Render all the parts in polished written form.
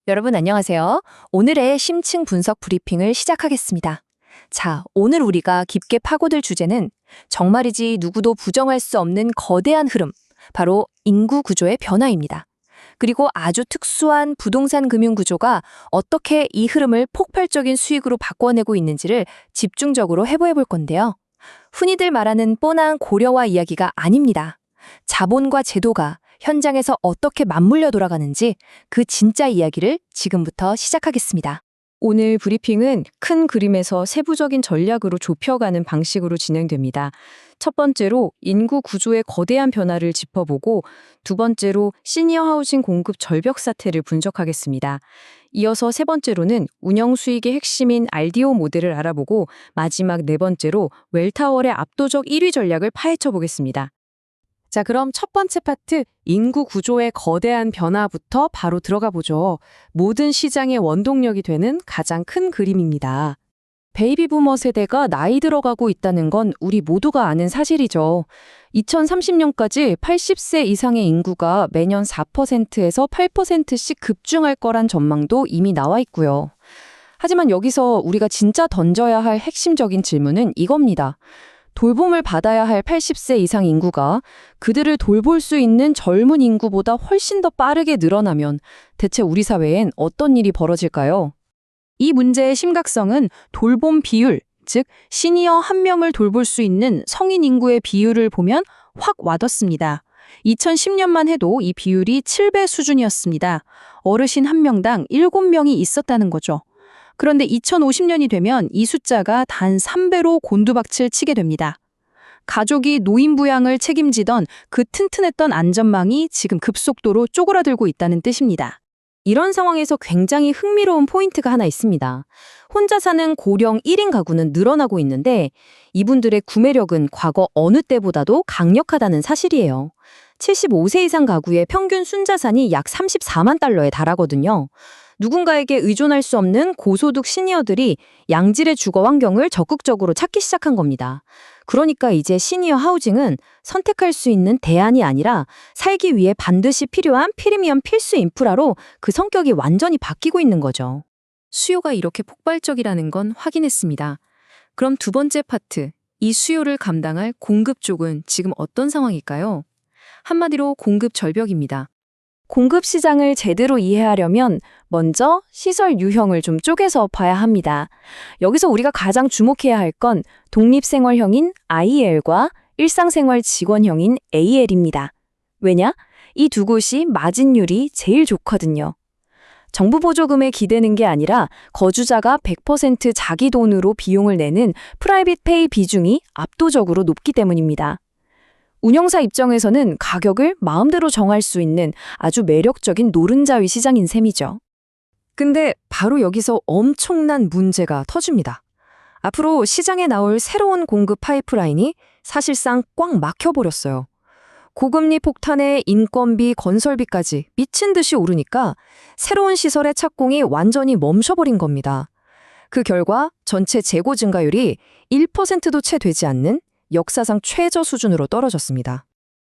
여러분 안녕하세요. 오늘의 심층 분석 브리핑을 시작하겠습니다. 자, 오늘 우리가 깊게 파고들 주제는 정말이지 누구도 부정할 수 없는 거대한 흐름, 바로 인구 구조의 변화입니다. 그리고 아주 특수한 부동산 금융 구조가 어떻게 이 흐름을 폭발적인 수익으로 바꿔내고 있는지를 집중적으로 해부해 볼 건데요. 흔히들 말하는 뻔한 고려화 이야기가 아닙니다. 자본과 제도가 현장에서 어떻게 맞물려 돌아가는지 그 진짜 이야기를 지금부터 시작하겠습니다. 오늘 브리핑은 큰 그림에서 세부적인 전략으로 좁혀가는 방식으로 진행됩니다. 첫 번째로 인구 구조의 거대한 변화를 짚어보고 두 번째로 시니어 하우징 공급 절벽 사태를 분석하겠습니다. 이어서 세 번째로는 운영 수익의 핵심인 RDO 모델을 알아보고 마지막 네 번째로 웰타월의 압도적 1위 전략을 파헤쳐 보겠습니다. 자, 그럼 첫 번째 파트, 인구 구조의 거대한 변화부터 바로 들어가 보죠. 모든 시장의 원동력이 되는 가장 큰 그림입니다. 베이비 부머 세대가 나이 들어가고 있다는 건 우리 모두가 아는 사실이죠. 2030년까지 80세 이상의 인구가 매년 4%에서 8%씩 급증할 거란 전망도 이미 나와 있고요. 하지만 여기서 우리가 진짜 던져야 할 핵심적인 질문은 이겁니다. 돌봄을 받아야 할 80세 이상 인구가 그들을 돌볼 수 있는 젊은 인구보다 훨씬 더 빠르게 늘어나면 대체 우리 사회엔 어떤 일이 벌어질까요? 이 문제의 심각성은 돌봄 비율, 즉 시니어 한 명을 돌볼 수 있는 성인 인구의 비율을 보면 확 와닿습니다. 2010년만 해도 이 비율이 7배 수준이었습니다. 어르신 한 명당 7명이 있었다는 거죠. 그런데 2050년이 되면 이 숫자가 단 3배로 곤두박질 치게 됩니다. 가족이 노인 부양을 책임지던 그 튼튼했던 안전망이 지금 급속도로 쪼그라들고 있다는 뜻입니다. 이런 상황에서 굉장히 흥미로운 포인트가 하나 있습니다. 혼자 사는 고령 1인 가구는 늘어나고 있는데 이분들의 구매력은 과거 어느 때보다도 강력하다는 사실이에요. 75세 이상 가구의 평균 순자산이 약 34만 달러에 달하거든요. 누군가에게 의존할 수 없는 고소득 시니어들이 양질의 주거 환경을 적극적으로 찾기 시작한 겁니다. 그러니까 이제 시니어 하우징은 선택할 수 있는 대안이 아니라 살기 위해 반드시 필요한 프리미엄 필수 인프라로 그 성격이 완전히 바뀌고 있는 거죠. 수요가 이렇게 폭발적이라는 건 확인했습니다. 그럼 두 번째 파트, 이 수요를 감당할 공급 쪽은 지금 어떤 상황일까요? 한마디로 공급 절벽입니다. 공급 시장을 제대로 이해하려면 먼저 시설 유형을 좀 쪼개서 봐야 합니다. 여기서 우리가 가장 주목해야 할 건 독립생활형인 IL과 일상생활 직원형인 AL입니다. 왜냐? 이 두 곳이 마진율이 제일 좋거든요. 정부 보조금에 기대는 게 아니라 거주자가 100% 자기 돈으로 비용을 내는 프라이빗 페이 비중이 압도적으로 높기 때문입니다. 운영사 입장에서는 가격을 마음대로 정할 수 있는 아주 매력적인 노른자위 시장인 셈이죠. 근데 바로 여기서 엄청난 문제가 터집니다. 앞으로 시장에 나올 새로운 공급 파이프라인이 사실상 꽉 막혀버렸어요. 고금리 폭탄에 인건비, 건설비까지 미친 듯이 오르니까 새로운 시설의 착공이 완전히 멈춰버린 겁니다. 그 결과 전체 재고 증가율이 1%도 채 되지 않는 역사상 최저 수준으로 떨어졌습니다.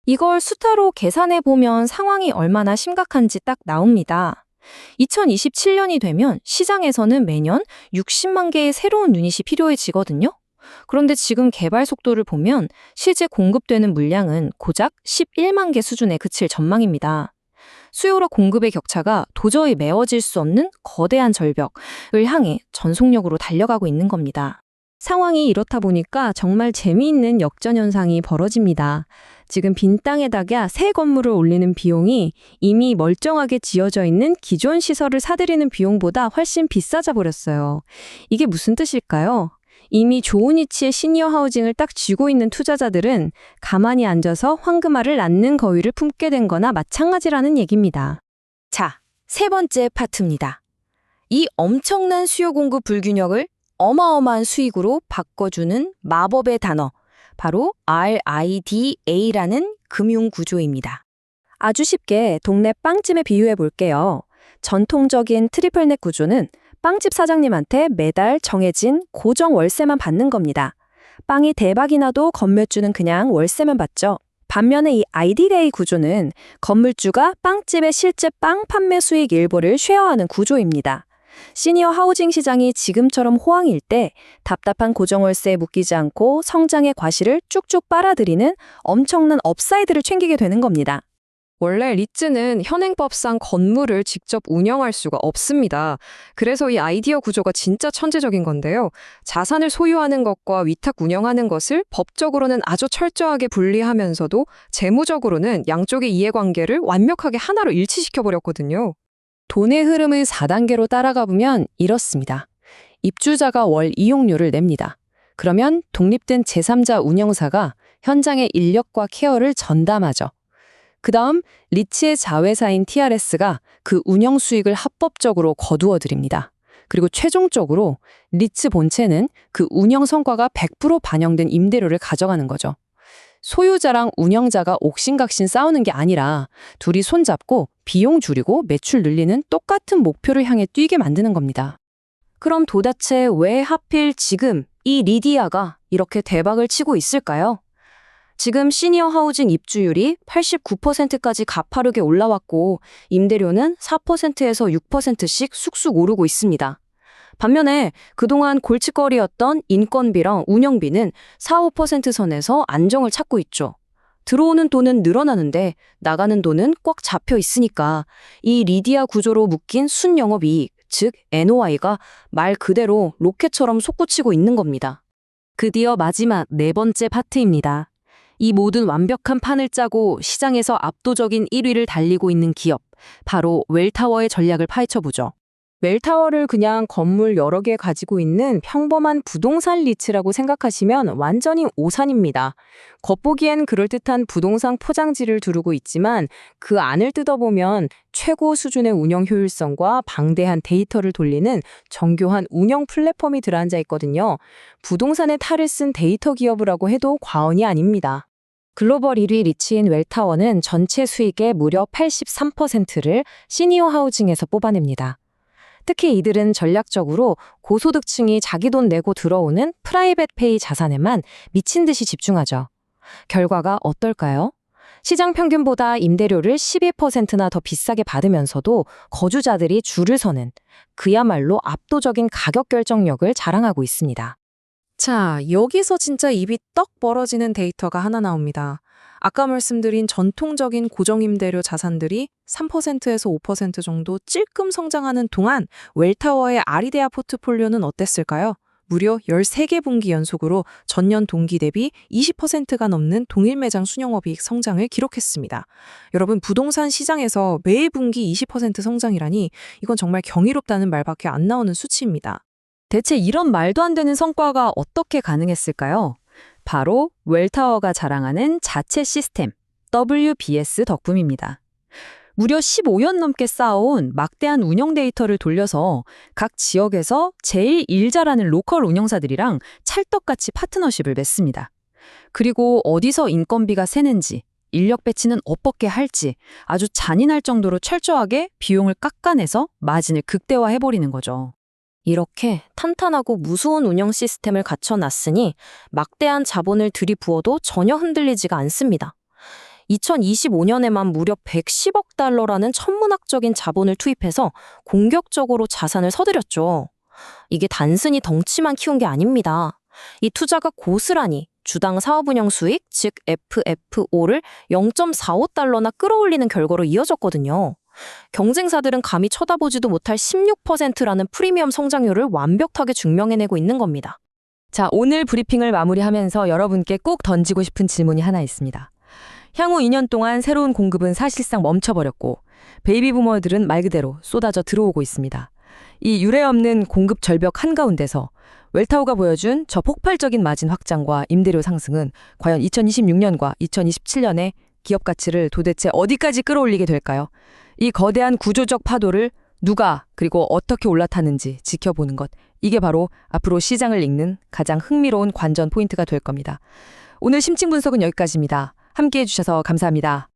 이걸 숫자로 계산해보면 상황이 얼마나 심각한지 딱 나옵니다. 2027년이 되면 시장에서는 매년 60만 개의 새로운 유닛이 필요해지거든요. 그런데 지금 개발 속도를 보면 실제 공급되는 물량은 고작 11만 개 수준에 그칠 전망입니다. 수요와 공급의 격차가 도저히 메워질 수 없는 거대한 절벽을 향해 전속력으로 달려가고 있는 겁니다. 상황이 이렇다 보니까 정말 재미있는 역전 현상이 벌어집니다. 지금 빈 땅에다가 새 건물을 올리는 비용이 이미 멀쩡하게 지어져 있는 기존 시설을 사들이는 비용보다 훨씬 비싸져 버렸어요. 이게 무슨 뜻일까요? 이미 좋은 위치의 시니어 하우징을 딱 쥐고 있는 투자자들은 가만히 앉아서 황금알을 낳는 거위를 품게 된 거나 마찬가지라는 얘기입니다. 자, 세 번째 파트입니다. 이 엄청난 수요 공급 불균형을 어마어마한 수익으로 바꿔주는 마법의 단어, 바로 RIDA라는 금융구조입니다. 아주 쉽게 동네 빵집에 비유해 볼게요. 전통적인 트리플넷 구조는 빵집 사장님한테 매달 정해진 고정 월세만 받는 겁니다. 빵이 대박이 나도 건물주는 그냥 월세만 받죠. 반면에 이 ID레이 구조는 건물주가 빵집의 실제 빵 판매 수익 일부를 쉐어하는 구조입니다. 시니어 하우징 시장이 지금처럼 호황일 때 답답한 고정월세에 묶이지 않고 성장의 과실을 쭉쭉 빨아들이는 엄청난 업사이드를 챙기게 되는 겁니다. 원래 리츠는 현행법상 건물을 직접 운영할 수가 없습니다. 그래서 이 아이디어 구조가 진짜 천재적인 건데요. 자산을 소유하는 것과 위탁 운영하는 것을 법적으로는 아주 철저하게 분리하면서도 재무적으로는 양쪽의 이해관계를 완벽하게 하나로 일치시켜버렸거든요. 돈의 흐름을 4단계로 따라가 보면 이렇습니다. 입주자가 월 이용료를 냅니다. 그러면 독립된 제3자 운영사가 현장의 인력과 케어를 전담하죠. 그 다음 리츠의 자회사인 TRS가 그 운영 수익을 합법적으로 거두어 드립니다. 그리고 최종적으로 리츠 본체는 그 운영 성과가 100% 반영된 임대료를 가져가는 거죠. 소유자랑 운영자가 옥신각신 싸우는 게 아니라 둘이 손잡고 비용 줄이고 매출 늘리는 똑같은 목표를 향해 뛰게 만드는 겁니다. 그럼 도대체 왜 하필 지금 이 리디아가 이렇게 대박을 치고 있을까요? 지금 시니어 하우징 입주율이 89%까지 가파르게 올라왔고 임대료는 4%에서 6%씩 쑥쑥 오르고 있습니다. 반면에 그동안 골칫거리였던 인건비랑 운영비는 4~5% 선에서 안정을 찾고 있죠. 들어오는 돈은 늘어나는데 나가는 돈은 꽉 잡혀 있으니까 이 리디아 구조로 묶인 순영업이익, 즉 NOI가 말 그대로 로켓처럼 솟구치고 있는 겁니다. 드디어 마지막 네 번째 파트입니다. 이 모든 완벽한 판을 짜고 시장에서 압도적인 1위를 달리고 있는 기업, 바로 웰타워의 전략을 파헤쳐보죠. 웰타워를 그냥 건물 여러 개 가지고 있는 평범한 부동산 리츠라고 생각하시면 완전히 오산입니다. 겉보기엔 그럴듯한 부동산 포장지를 두르고 있지만 그 안을 뜯어보면 최고 수준의 운영 효율성과 방대한 데이터를 돌리는 정교한 운영 플랫폼이 들어앉아 있거든요. 부동산의 탈을 쓴 데이터 기업이라고 해도 과언이 아닙니다. 글로벌 1위 리츠인 웰타워는 전체 수익의 무려 83%를 시니어 하우징에서 뽑아냅니다. 특히 이들은 전략적으로 고소득층이 자기 돈 내고 들어오는 프라이빗 페이 자산에만 미친 듯이 집중하죠. 결과가 어떨까요? 시장 평균보다 임대료를 12%나 더 비싸게 받으면서도 거주자들이 줄을 서는 그야말로 압도적인 가격 결정력을 자랑하고 있습니다. 자, 여기서 진짜 입이 떡 벌어지는 데이터가 하나 나옵니다. 아까 말씀드린 전통적인 고정임대료 자산들이 3%에서 5% 정도 찔끔 성장하는 동안 웰타워의 아리데아 포트폴리오는 어땠을까요? 무려 13개 분기 연속으로 전년 동기 대비 20%가 넘는 동일 매장 순영업이익 성장을 기록했습니다. 여러분, 부동산 시장에서 매 분기 20% 성장이라니 이건 정말 경이롭다는 말밖에 안 나오는 수치입니다. 대체 이런 말도 안 되는 성과가 어떻게 가능했을까요? 바로 웰타워가 자랑하는 자체 시스템, WBS 덕분입니다. 무려 15년 넘게 쌓아온 막대한 운영 데이터를 돌려서 각 지역에서 제일 일 잘하는 로컬 운영사들이랑 찰떡같이 파트너십을 맺습니다. 그리고 어디서 인건비가 새는지, 인력 배치는 어떻게 할지 아주 잔인할 정도로 철저하게 비용을 깎아내서 마진을 극대화해버리는 거죠. 이렇게 탄탄하고 무서운 운영 시스템을 갖춰놨으니 막대한 자본을 들이부어도 전혀 흔들리지가 않습니다. 2025년에만 무려 110억 달러라는 천문학적인 자본을 투입해서 공격적으로 자산을 서들였죠. 이게 단순히 덩치만 키운 게 아닙니다. 이 투자가 고스란히 주당 사업운영 수익, 즉 FFO를 0.45달러나 끌어올리는 결과로 이어졌거든요. 경쟁사들은 감히 쳐다보지도 못할 16%라는 프리미엄 성장률을 완벽하게 증명해내고 있는 겁니다. 자, 오늘 브리핑을 마무리하면서 여러분께 꼭 던지고 싶은 질문이 하나 있습니다. 향후 2년 동안 새로운 공급은 사실상 멈춰버렸고 베이비 부머들은 말 그대로 쏟아져 들어오고 있습니다. 이 유례없는 공급 절벽 한가운데서 웰타워가 보여준 저 폭발적인 마진 확장과 임대료 상승은 과연 2026년과 2027년에 기업 가치를 도대체 어디까지 끌어올리게 될까요? 이 거대한 구조적 파도를 누가 그리고 어떻게 올라타는지 지켜보는 것, 이게 바로 앞으로 시장을 읽는 가장 흥미로운 관전 포인트가 될 겁니다. 오늘 심층 분석은 여기까지입니다. 함께해 주셔서 감사합니다.